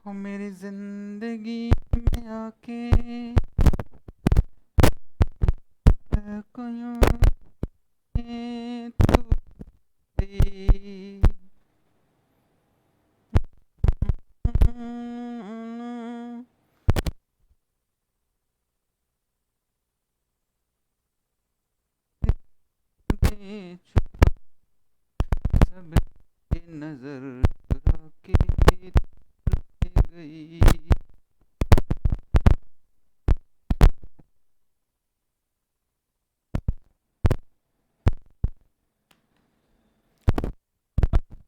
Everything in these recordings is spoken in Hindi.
हो मेरी जिंदगी में आके कोई तू सब नजर चुरा के गई।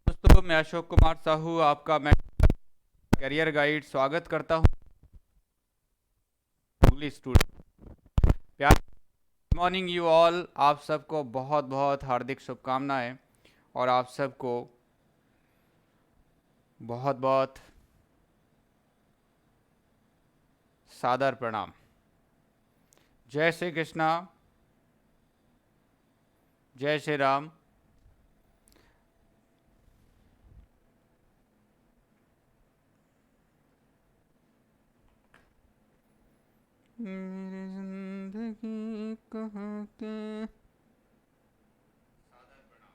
दोस्तों, मैं अशोक कुमार साहू आपका मैं करियर गाइड स्वागत करता हूँ। स्टूडेंट प्यार मॉर्निंग यू ऑल, आप सबको बहुत बहुत हार्दिक शुभकामनाएं और आप सबको बहुत बहुत सादर प्रणाम। जय श्री कृष्णा, जय श्री राम। मेरी जिंदगी कहाँ के सादर प्रणाम।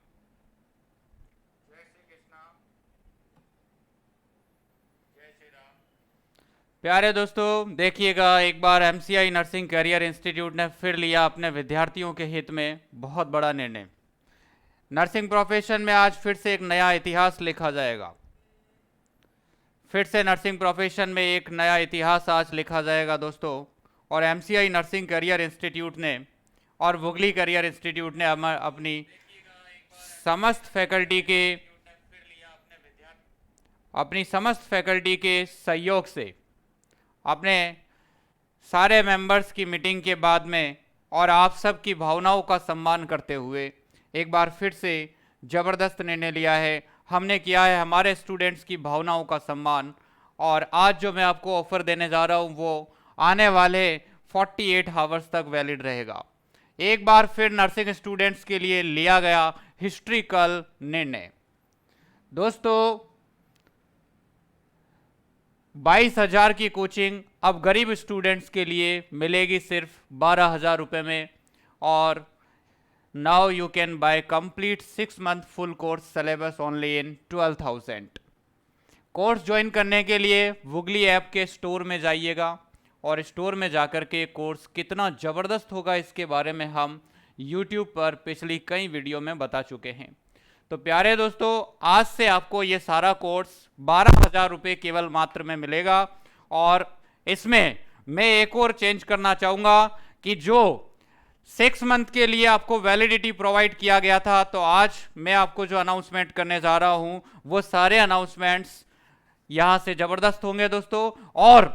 जय श्री कृष्णा, जय श्री राम। प्यारे दोस्तों, देखिएगा, एक बार एमसीआई नर्सिंग करियर इंस्टीट्यूट ने फिर लिया अपने विद्यार्थियों के हित में बहुत बड़ा निर्णय। नर्सिंग प्रोफेशन में आज फिर से एक नया इतिहास लिखा जाएगा। फिर से नर्सिंग प्रोफेशन में एक नया इतिहास आज लिखा जाएगा दोस्तों। और एमसीआई नर्सिंग करियर इंस्टीट्यूट ने और वुगली करियर इंस्टीट्यूट ने अपनी समस्त फैकल्टी के सहयोग से अपने सारे मेंबर्स की मीटिंग के बाद में और आप सब की भावनाओं का सम्मान करते हुए एक बार फिर से ज़बरदस्त निर्णय लिया है। हमने किया है हमारे स्टूडेंट्स की भावनाओं का सम्मान। और आज जो मैं आपको ऑफर देने जा रहा हूं वो आने वाले 48 आवर्स तक वैलिड रहेगा। एक बार फिर नर्सिंग स्टूडेंट्स के लिए लिया गया हिस्ट्रिकल निर्णय। दोस्तों, 22,000 की कोचिंग अब गरीब स्टूडेंट्स के लिए मिलेगी सिर्फ 12,000 रुपये में। और now you can buy complete 6 month full course syllabus only in 12,000। Course join करने के लिए वुगली ऐप के स्टोर में जाइएगा और स्टोर में जाकर के कोर्स कितना ज़बरदस्त होगा इसके बारे में हम यूट्यूब पर पिछली कई वीडियो में बता चुके हैं। तो प्यारे दोस्तों, आज से आपको ये सारा कोर्स 12,000 रुपये केवल मात्र में मिलेगा। और इसमें मैं एक और चेंज करना चाहूँगा कि जो 6 मंथ के लिए आपको वैलिडिटी प्रोवाइड किया गया था, तो आज मैं आपको जो अनाउंसमेंट करने जा रहा हूँ वो सारे अनाउंसमेंट्स यहाँ से ज़बरदस्त होंगे दोस्तों। और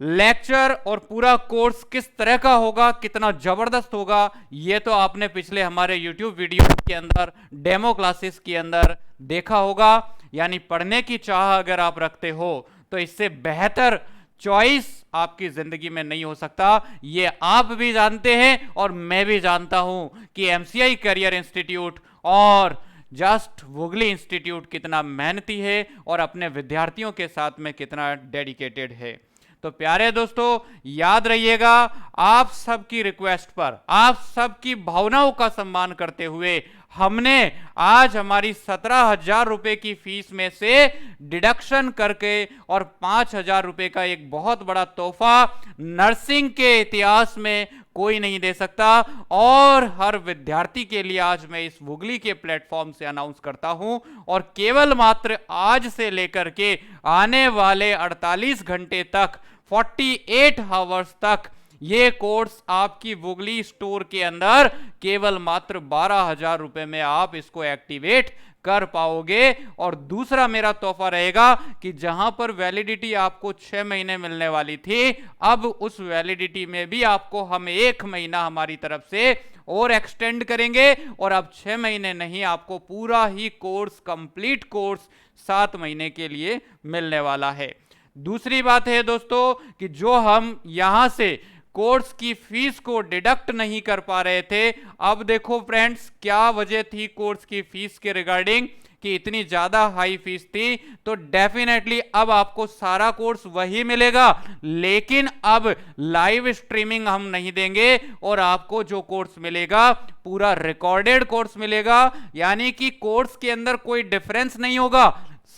लेक्चर और पूरा कोर्स किस तरह का होगा, कितना जबरदस्त होगा, ये तो आपने पिछले हमारे YouTube वीडियो के अंदर डेमो क्लासेस के अंदर देखा होगा। यानी पढ़ने की चाह अगर आप रखते हो तो इससे बेहतर चॉइस आपकी जिंदगी में नहीं हो सकता। ये आप भी जानते हैं और मैं भी जानता हूं कि एमसीआई करियर इंस्टीट्यूट और जस्ट वुगली इंस्टीट्यूट कितना मेहनती है और अपने विद्यार्थियों के साथ में कितना डेडिकेटेड है। तो प्यारे दोस्तों, याद रहिएगा, आप सबकी रिक्वेस्ट पर, आप सबकी भावनाओं का सम्मान करते हुए हमने आज हमारी 17,000 रुपए की फीस में से डिडक्शन करके और 5,000 रुपए का एक बहुत बड़ा तोहफा नर्सिंग के इतिहास में कोई नहीं दे सकता। और हर विद्यार्थी के लिए आज मैं इस वुगली के प्लेटफॉर्म से अनाउंस करता हूं और केवल मात्र आज से लेकर के आने वाले 48 घंटे तक, 48 आवर्स तक ये कोर्स आपकी वुगली स्टोर के अंदर केवल मात्र 12,000 रुपए में आप इसको एक्टिवेट कर पाओगे। और दूसरा मेरा तोहफा रहेगा कि जहां पर वैलिडिटी आपको 6 महीने मिलने वाली थी, अब उस वैलिडिटी में भी आपको हम 1 महीना हमारी तरफ से और एक्सटेंड करेंगे। और अब 6 महीने नहीं, आपको पूरा ही कोर्स, कंप्लीट कोर्स 7 महीने के लिए मिलने वाला है। दूसरी बात है दोस्तों कि जो हम यहां से कोर्स की फीस को डिडक्ट नहीं कर पा रहे थे, अब देखो फ्रेंड्स क्या वजह थी कोर्स की फीस के रिगार्डिंग कि इतनी ज़्यादा हाई फीस थी, तो डेफिनेटली अब आपको सारा कोर्स वही मिलेगा, लेकिन अब लाइव स्ट्रीमिंग हम नहीं देंगे और आपको जो कोर्स मिलेगा पूरा रिकॉर्डेड कोर्स मिलेगा। यानी कि कोर्स के अंदर कोई डिफरेंस नहीं होगा,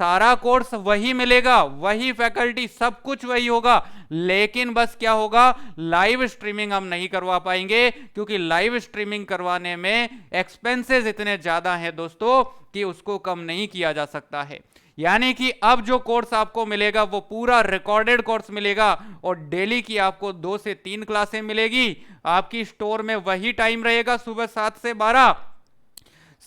सारा कोर्स वही मिलेगा, वही फैकल्टी, सब कुछ वही होगा, लेकिन बस क्या होगा, लाइव स्ट्रीमिंग हम नहीं करवा पाएंगे, क्योंकि लाइव स्ट्रीमिंग करवाने में एक्सपेंसेस इतने ज्यादा हैं दोस्तों कि उसको कम नहीं किया जा सकता है। यानी कि अब जो कोर्स आपको मिलेगा वो पूरा रिकॉर्डेड कोर्स मिलेगा और डेली की आपको 2 से 3 क्लासें मिलेगी। आपकी स्टोर में वही टाइम रहेगा, सुबह 7 से 12,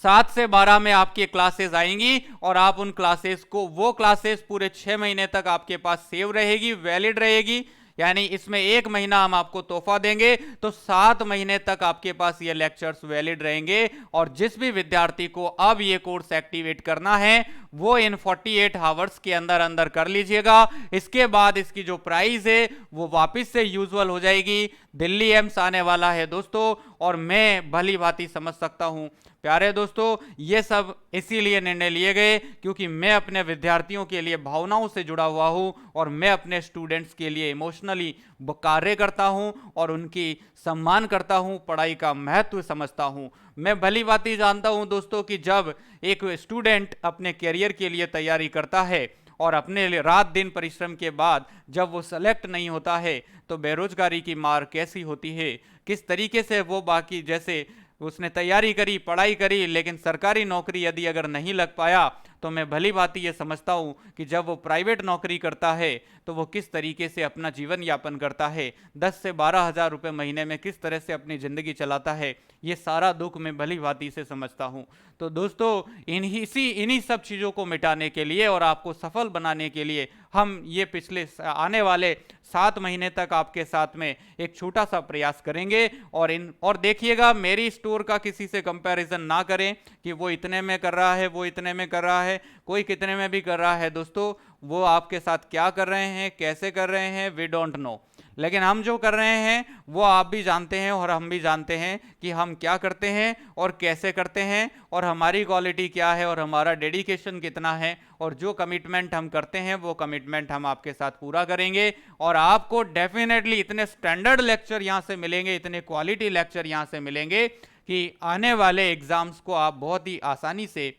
7 से 12 में आपकी क्लासेस आएंगी और आप उन क्लासेस को, वो क्लासेस पूरे 6 महीने तक आपके पास सेव रहेगी, वैलिड रहेगी। यानी इसमें 1 महीना हम आपको तोहफा देंगे, तो 7 महीने तक आपके पास ये लेक्चर्स वैलिड रहेंगे। और जिस भी विद्यार्थी को अब ये कोर्स एक्टिवेट करना है वो इन 48 आवर्स के अंदर अंदर कर लीजिएगा। इसके बाद इसकी जो प्राइस है वो वापस से यूजुअल हो जाएगी। दिल्ली एम्स आने वाला है दोस्तों, और मैं भली भांति समझ सकता हूं प्यारे दोस्तों, ये सब इसीलिए निर्णय लिए गए क्योंकि मैं अपने विद्यार्थियों के लिए भावनाओं से जुड़ा हुआ हूं और मैं अपने स्टूडेंट्स के लिए इमोशनली कार्य करता हूं और उनकी सम्मान करता हूं, पढ़ाई का महत्व समझता हूं। मैं भली भांति जानता हूं दोस्तों कि जब एक स्टूडेंट अपने करियर के लिए तैयारी करता है और अपने लिए रात दिन परिश्रम के बाद जब वो सेलेक्ट नहीं होता है तो बेरोजगारी की मार कैसी होती है, किस तरीके से वो बाकी, जैसे उसने तैयारी करी, पढ़ाई करी, लेकिन सरकारी नौकरी यदि अगर नहीं लग पाया तो मैं भली भांति ये समझता हूँ कि जब वो प्राइवेट नौकरी करता है तो वो किस तरीके से अपना जीवन यापन करता है, 10 से 12 हज़ार रुपये महीने में किस तरह से अपनी ज़िंदगी चलाता है, ये सारा दुख मैं भली भांति से समझता हूँ। तो दोस्तों इन्हीं सब चीज़ों को मिटाने के लिए और आपको सफल बनाने के लिए हम ये पिछले आने वाले 7 महीने तक आपके साथ में एक छोटा सा प्रयास करेंगे। और देखिएगा, मेरी स्टोर का किसी से कंपैरिजन ना करें कि वो इतने में कर रहा है, वो इतने में कर रहा है, कोई कितने में भी कर रहा है। दोस्तों वो आपके साथ क्या कर रहे हैं, कैसे कर रहे हैं, वी डोंट नो, लेकिन हम जो कर रहे हैं वो आप भी जानते हैं और हम भी जानते हैं कि हम क्या करते हैं और कैसे करते हैं और हमारी क्वालिटी क्या है और हमारा डेडिकेशन कितना है, और जो कमिटमेंट हम करते हैं वो कमिटमेंट हम आपके साथ पूरा करेंगे। और आपको डेफिनेटली इतने स्टैंडर्ड लेक्चर यहाँ से मिलेंगे, इतने क्वालिटी लेक्चर यहाँ से मिलेंगे कि आने वाले एग्जाम्स को आप बहुत ही आसानी से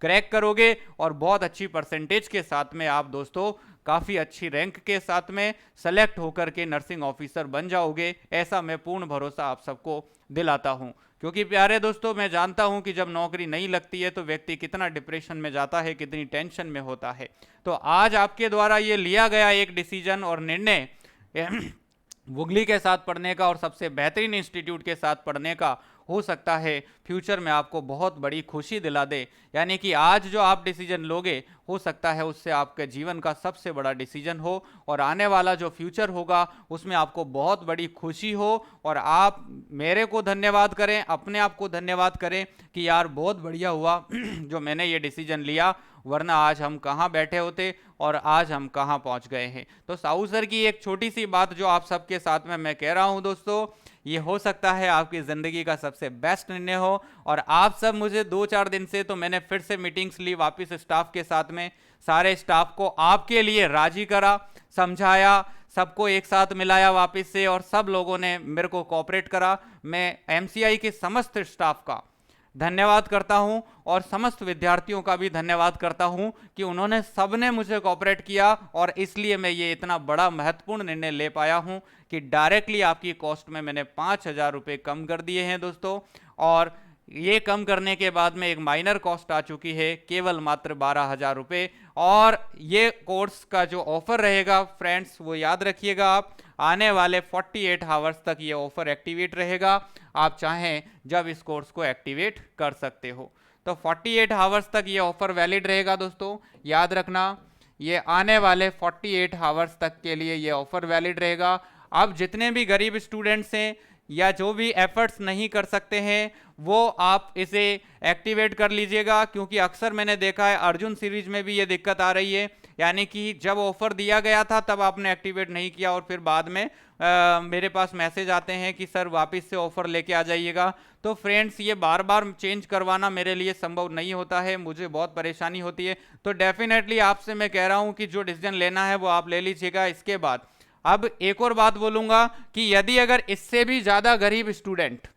क्रैक करोगे और बहुत अच्छी परसेंटेज के साथ में आप दोस्तों काफ़ी अच्छी रैंक के साथ में सेलेक्ट होकर के नर्सिंग ऑफिसर बन जाओगे। ऐसा मैं पूर्ण भरोसा आप सबको दिलाता हूं, क्योंकि प्यारे दोस्तों मैं जानता हूं कि जब नौकरी नहीं लगती है तो व्यक्ति कितना डिप्रेशन में जाता है, कितनी टेंशन में होता है। तो आज आपके द्वारा ये लिया गया एक डिसीजन और निर्णय वुगली के साथ पढ़ने का और सबसे बेहतरीन इंस्टीट्यूट के साथ पढ़ने का हो सकता है फ्यूचर में आपको बहुत बड़ी खुशी दिला दे। यानी कि आज जो आप डिसीजन लोगे हो सकता है उससे आपके जीवन का सबसे बड़ा डिसीजन हो और आने वाला जो फ्यूचर होगा उसमें आपको बहुत बड़ी खुशी हो और आप मेरे को धन्यवाद करें, अपने आप को धन्यवाद करें कि यार बहुत बढ़िया हुआ जो मैंने ये डिसीजन लिया, वरना आज हम कहाँ बैठे होते और आज हम कहाँ पहुँच गए हैं। तो साहू सर की एक छोटी सी बात जो आप सबके साथ में मैं कह रहा हूँ दोस्तों, ये हो सकता है आपकी ज़िंदगी का सबसे बेस्ट निर्णय हो। और आप सब मुझे 2-4 दिन से तो मैंने फिर से मीटिंग्स ली वापस स्टाफ के साथ में, सारे स्टाफ को आपके लिए राजी करा, समझाया, सबको एक साथ मिलाया वापस से और सब लोगों ने मेरे को कोऑपरेट करा। मैं एमसीआई के समस्त स्टाफ का धन्यवाद करता हूं और समस्त विद्यार्थियों का भी धन्यवाद करता हूं कि उन्होंने सबने मुझे कोऑपरेट किया और इसलिए मैं ये इतना बड़ा महत्वपूर्ण निर्णय ले पाया हूं कि डायरेक्टली आपकी कॉस्ट में मैंने 5,000 रुपये कम कर दिए हैं दोस्तों। और ये कम करने के बाद में एक माइनर कॉस्ट आ चुकी है केवल मात्र 12,000 रुपये। और ये कोर्स का जो ऑफर रहेगा फ्रेंड्स वो याद रखिएगा, आप आने वाले 48 आवर्स तक ये ऑफर एक्टिवेट रहेगा। आप चाहें जब इस कोर्स को एक्टिवेट कर सकते हो। तो 48 आवर्स तक ये ऑफर वैलिड रहेगा दोस्तों, याद रखना, ये आने वाले 48 आवर्स तक के लिए ये ऑफर वैलिड रहेगा। अब जितने भी गरीब स्टूडेंट्स हैं या जो भी एफर्ट्स नहीं कर सकते हैं वो आप इसे एक्टिवेट कर लीजिएगा, क्योंकि अक्सर मैंने देखा है अर्जुन सीरीज में भी ये दिक्कत आ रही है यानी कि जब ऑफर दिया गया था तब आपने एक्टिवेट नहीं किया और फिर बाद में मेरे पास मैसेज आते हैं कि सर वापस से ऑफर लेके आ जाइएगा। तो फ्रेंड्स ये बार बार चेंज करवाना मेरे लिए संभव नहीं होता है, मुझे बहुत परेशानी होती है। तो डेफिनेटली आपसे मैं कह रहा हूं कि जो डिसीजन लेना है वो आप ले लीजिएगा। इसके बाद अब एक और बात बोलूंगा कि यदि अगर इससे भी ज्यादा गरीब स्टूडेंट,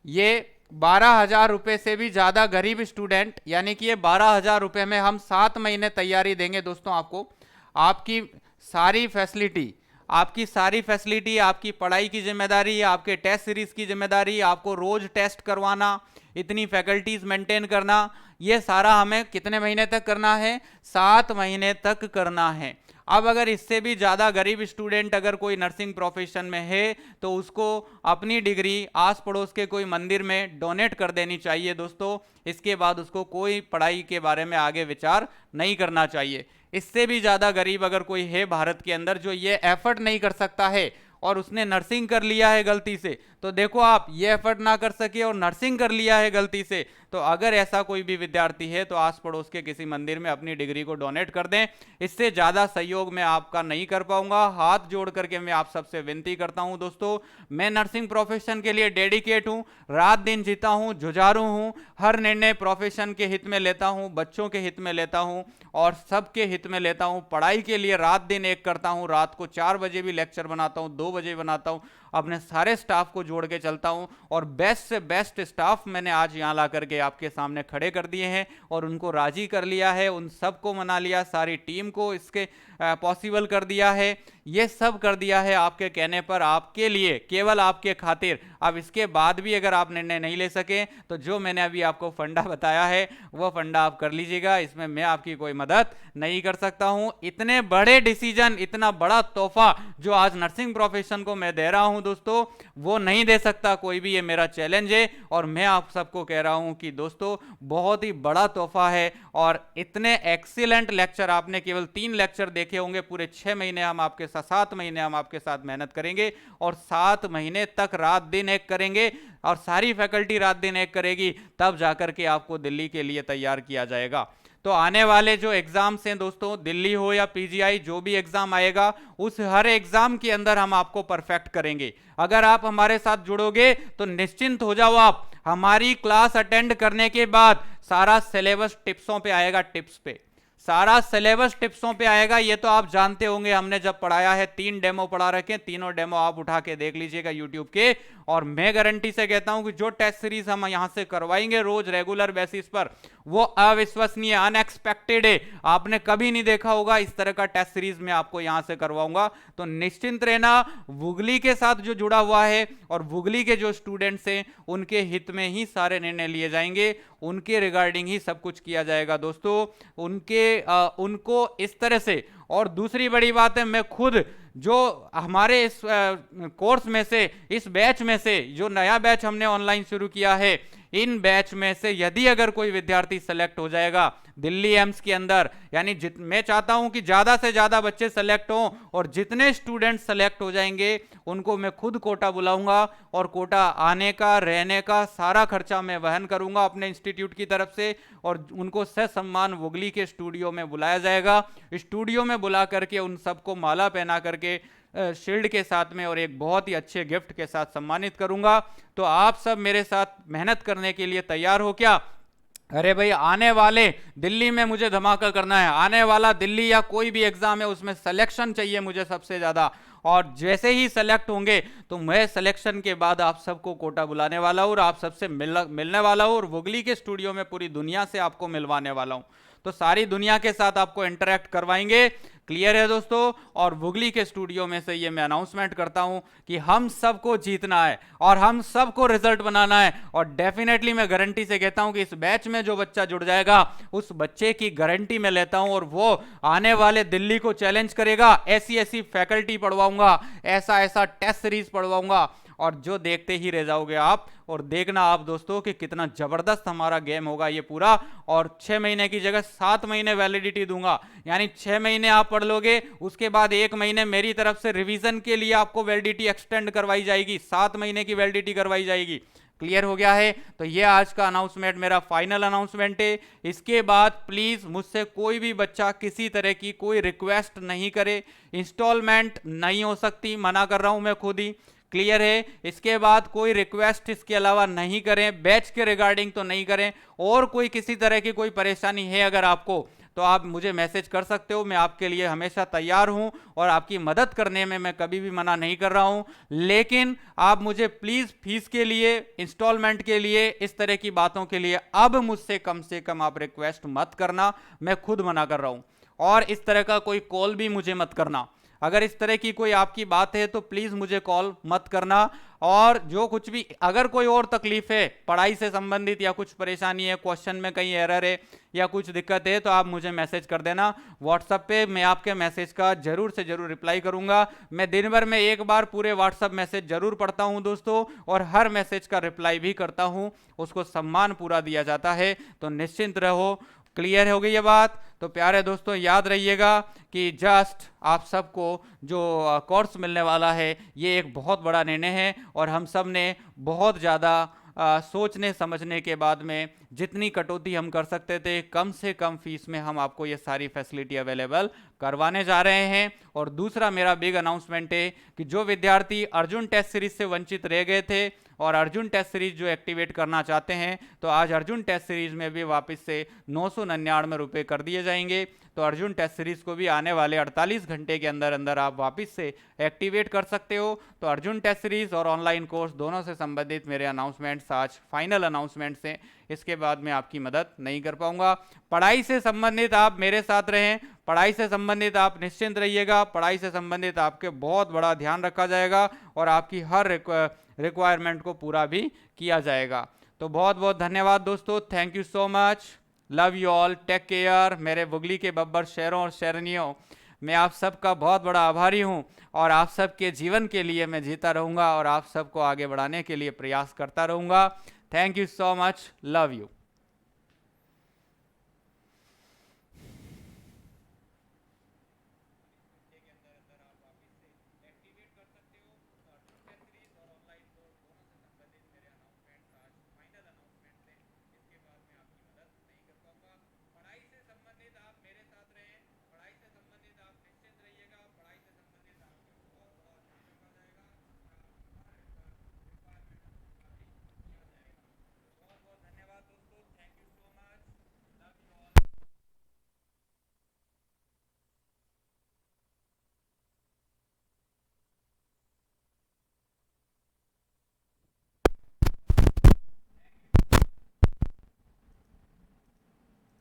ये 12,000 रुपए से भी ज्यादा गरीब स्टूडेंट, यानी कि ये 12,000 रुपए में हम 7 महीने तैयारी देंगे दोस्तों आपको, आपकी सारी फैसिलिटी, आपकी पढ़ाई की जिम्मेदारी, आपके टेस्ट सीरीज की जिम्मेदारी, आपको रोज टेस्ट करवाना, इतनी फैकल्टीज मेंटेन करना, ये सारा हमें कितने महीने तक करना है? 7 महीने तक करना है। अब अगर इससे भी ज़्यादा गरीब स्टूडेंट अगर कोई नर्सिंग प्रोफेशन में है तो उसको अपनी डिग्री आस पड़ोस के कोई मंदिर में डोनेट कर देनी चाहिए दोस्तों। इसके बाद उसको कोई पढ़ाई के बारे में आगे विचार नहीं करना चाहिए। इससे भी ज़्यादा गरीब अगर कोई है भारत के अंदर जो ये एफर्ट नहीं कर सकता है और उसने नर्सिंग कर लिया है गलती से, तो देखो आप ये एफर्ट ना कर सके और नर्सिंग कर लिया है गलती से, तो अगर ऐसा कोई भी विद्यार्थी है तो आस पड़ोस के किसी मंदिर में अपनी डिग्री को डोनेट कर दें। इससे ज़्यादा सहयोग मैं आपका नहीं कर पाऊंगा। हाथ जोड़ करके मैं आप सबसे विनती करता हूं दोस्तों, मैं नर्सिंग प्रोफेशन के लिए डेडिकेट हूं, रात दिन जीता हूं, जुझारू हूं, हर निर्णय प्रोफेशन के हित में लेता हूं, बच्चों के हित में लेता हूं और सबके हित में लेता हूं। पढ़ाई के लिए रात दिन एक करता हूं, रात को 4 बजे भी लेक्चर बनाता हूं, 2 बजे बनाता हूं, अपने सारे स्टाफ को जोड़ के चलता हूं और बेस्ट से बेस्ट स्टाफ मैंने आज यहां ला करके आपके सामने खड़े कर दिए हैं और उनको राजी कर लिया है, उन सबको मना लिया, सारी टीम को इसके पॉसिबल कर दिया है। ये सब कर दिया है आपके कहने पर, आपके लिए, केवल आपके खातिर। अब इसके बाद भी अगर आप निर्णय नहीं ले सके तो जो मैंने अभी आपको फंडा बताया है वो फंडा आप कर लीजिएगा, इसमें मैं आपकी कोई मदद नहीं कर सकता हूं। इतने बड़े डिसीजन, इतना बड़ा तोहफा जो आज नर्सिंग प्रोफेशन को मैं दे रहा हूं दोस्तों, वो नहीं दे सकता कोई भी, ये मेरा चैलेंज है और मैं आप सबको कह रहा हूं कि दोस्तों बहुत ही बड़ा तोहफा है। और इतने एक्सीलेंट लेक्चर आपने केवल 3 लेक्चर देखे होंगे, पूरे 6 महीने हम आपके साथ, 7 महीने हम आपके साथ मेहनत करेंगे और 7 महीने तक रात दिन एक करेंगे और सारी फैकल्टी रात दिन एक करेगी, तब जाकर के आपको दिल्ली के लिए तैयार किया जाएगा। तो आने वाले जो एग्जाम्स हैं दोस्तों, दिल्ली हो या पीजीआई, जो भी एग्जाम आएगा उस हर एग्जाम के अंदर हम आपको परफेक्ट करेंगे। अगर आप हमारे साथ जुड़ोगे तो निश्चिंत हो जाओ, आप हमारी क्लास अटेंड करने के बाद सारा सिलेबस टिप्सों पे आएगा, टिप्स पे सारा सिलेबस टिप्सों पे आएगा। ये तो आप जानते होंगे, हमने जब पढ़ाया है 3 डेमो पढ़ा रखे, तीनों डेमो आप उठा के देख लीजिएगा यूट्यूब के। और मैं गारंटी से कहता हूं कि जो टेस्ट सीरीज हम यहां से करवाएंगे रोज रेगुलर बेसिस पर, वो अविश्वसनीय, अनएक्सपेक्टेड है। आपने कभी नहीं देखा होगा इस तरह का टेस्ट सीरीज मैं आपको यहां से करवाऊंगा। तो निश्चिंत रहना, वुगली के साथ जो जुड़ा हुआ है और वुगली के जो स्टूडेंट्स हैं उनके हित में ही सारे निर्णय लिए जाएंगे, उनके रिगार्डिंग ही सब कुछ किया जाएगा दोस्तों, उनको इस तरह से। और दूसरी बड़ी बात है, मैं खुद जो हमारे इस कोर्स में से, इस बैच में से, जो नया बैच हमने ऑनलाइन शुरू किया है, इन बैच में से यदि अगर कोई विद्यार्थी सेलेक्ट हो जाएगा दिल्ली एम्स के अंदर, यानी मैं चाहता हूं कि ज्यादा से ज्यादा बच्चे सेलेक्ट हों और जितने स्टूडेंट सेलेक्ट हो जाएंगे उनको मैं खुद कोटा बुलाऊंगा और कोटा आने का, रहने का सारा खर्चा मैं वहन करूंगा अपने इंस्टीट्यूट की तरफ से और उनको ससम्मान वुगली के स्टूडियो में बुलाया जाएगा। स्टूडियो में बुला करके उन सबको माला पहना करके शील्ड के साथ में और एक बहुत ही अच्छे गिफ्ट के साथ सम्मानित करूंगा। तो आप सब मेरे साथ मेहनत करने के लिए तैयार हो क्या? अरे भाई, आने वाले दिल्ली में मुझे धमाका करना है, आने वाला दिल्ली या कोई भी एग्जाम है उसमें सिलेक्शन चाहिए मुझे सबसे ज्यादा। और जैसे ही सेलेक्ट होंगे तो मैं सिलेक्शन के बाद आप सबको कोटा बुलाने वाला हूं और आप सबसे मिलने वाला हूं और वुगली के स्टूडियो में पूरी दुनिया से आपको मिलवाने वाला हूं। तो सारी दुनिया के साथ आपको इंटरेक्ट करवाएंगे। क्लियर है दोस्तों? और वुगली के स्टूडियो में से ये मैं अनाउंसमेंट करता हूं कि हम सबको जीतना है और हम सबको रिजल्ट बनाना है। और डेफिनेटली मैं गारंटी से कहता हूं कि इस बैच में जो बच्चा जुड़ जाएगा उस बच्चे की गारंटी मैं लेता हूं और वो आने वाले दिल्ली को चैलेंज करेगा। ऐसी ऐसी फैकल्टी पढ़वाऊंगा, ऐसा ऐसा टेस्ट सीरीज पढ़वाऊंगा और जो देखते ही रह जाओगे आप। और देखना आप दोस्तों कि कितना जबरदस्त हमारा गेम होगा ये पूरा। और 6 महीने की जगह 7 महीने वैलिडिटी दूंगा, यानी 6 महीने आप पढ़ लोगे, उसके बाद 1 महीने मेरी तरफ से रिवीजन के लिए आपको वैलिडिटी एक्सटेंड करवाई जाएगी, 7 महीने की वैलिडिटी करवाई जाएगी। क्लियर हो गया है? तो ये आज का अनाउंसमेंट मेरा फाइनल अनाउंसमेंट है। इसके बाद प्लीज मुझसे कोई भी बच्चा किसी तरह की कोई रिक्वेस्ट नहीं करे, इंस्टॉलमेंट नहीं हो सकती, मना कर रहा हूं मैं खुद ही, क्लियर है? इसके बाद कोई रिक्वेस्ट इसके अलावा नहीं करें, बैच के रिगार्डिंग तो नहीं करें, और कोई किसी तरह की कोई परेशानी है अगर आपको, तो आप मुझे मैसेज कर सकते हो, मैं आपके लिए हमेशा तैयार हूं और आपकी मदद करने में मैं कभी भी मना नहीं कर रहा हूं। लेकिन आप मुझे प्लीज फीस के लिए, इंस्टॉलमेंट के लिए, इस तरह की बातों के लिए अब मुझसे कम से कम आप रिक्वेस्ट मत करना, मैं खुद मना कर रहा हूं। और इस तरह का कोई कॉल भी मुझे मत करना, अगर इस तरह की कोई आपकी बात है तो प्लीज मुझे कॉल मत करना। और जो कुछ भी, अगर कोई और तकलीफ है पढ़ाई से संबंधित या कुछ परेशानी है, क्वेश्चन में कहीं एरर है या कुछ दिक्कत है, तो आप मुझे मैसेज कर देना व्हाट्सएप पे, मैं आपके मैसेज का जरूर से जरूर रिप्लाई करूंगा। मैं दिन भर में एक बार पूरे व्हाट्सएप मैसेज जरूर पढ़ता हूं दोस्तों, और हर मैसेज का रिप्लाई भी करता हूं, उसको सम्मान पूरा दिया जाता है, तो निश्चिंत रहो। क्लियर हो गई ये बात? तो प्यारे दोस्तों याद रहिएगा कि जस्ट आप सबको जो कोर्स मिलने वाला है ये एक बहुत बड़ा निर्णय है, और हम सब ने बहुत ज़्यादा सोचने समझने के बाद में जितनी कटौती हम कर सकते थे, कम से कम फीस में हम आपको ये सारी फैसिलिटी अवेलेबल करवाने जा रहे हैं। और दूसरा मेरा बिग अनाउंसमेंट है कि जो विद्यार्थी अर्जुन टेस्ट सीरीज से वंचित रह गए थे और अर्जुन टेस्ट सीरीज जो एक्टिवेट करना चाहते हैं, तो आज अर्जुन टेस्ट सीरीज में भी वापस से 999 रुपये कर दिए जाएंगे। तो अर्जुन टेस्ट सीरीज को भी आने वाले 48 घंटे के अंदर अंदर आप वापस से एक्टिवेट कर सकते हो। तो अर्जुन टेस्ट सीरीज और ऑनलाइन कोर्स दोनों से संबंधित मेरे अनाउंसमेंट्स आज फाइनल अनाउंसमेंट्स हैं, इसके बाद मैं आपकी मदद नहीं कर पाऊंगा। पढ़ाई से संबंधित आप मेरे साथ रहें, पढ़ाई से संबंधित आप निश्चिंत रहिएगा, पढ़ाई से संबंधित आपके बहुत बड़ा ध्यान रखा जाएगा और आपकी हर रिक्वायरमेंट को पूरा भी किया जाएगा। तो बहुत बहुत धन्यवाद दोस्तों, thank you so much, love you all, take care. मेरे बुगली के बब्बर शहरों और शहरनियों, मैं आप सबका बहुत बड़ा आभारी हूं, और आप सबके जीवन के लिए मैं जीता रहूंगा और आप सबको आगे बढ़ाने के लिए प्रयास करता रहूंगा। Thank you so much, love you.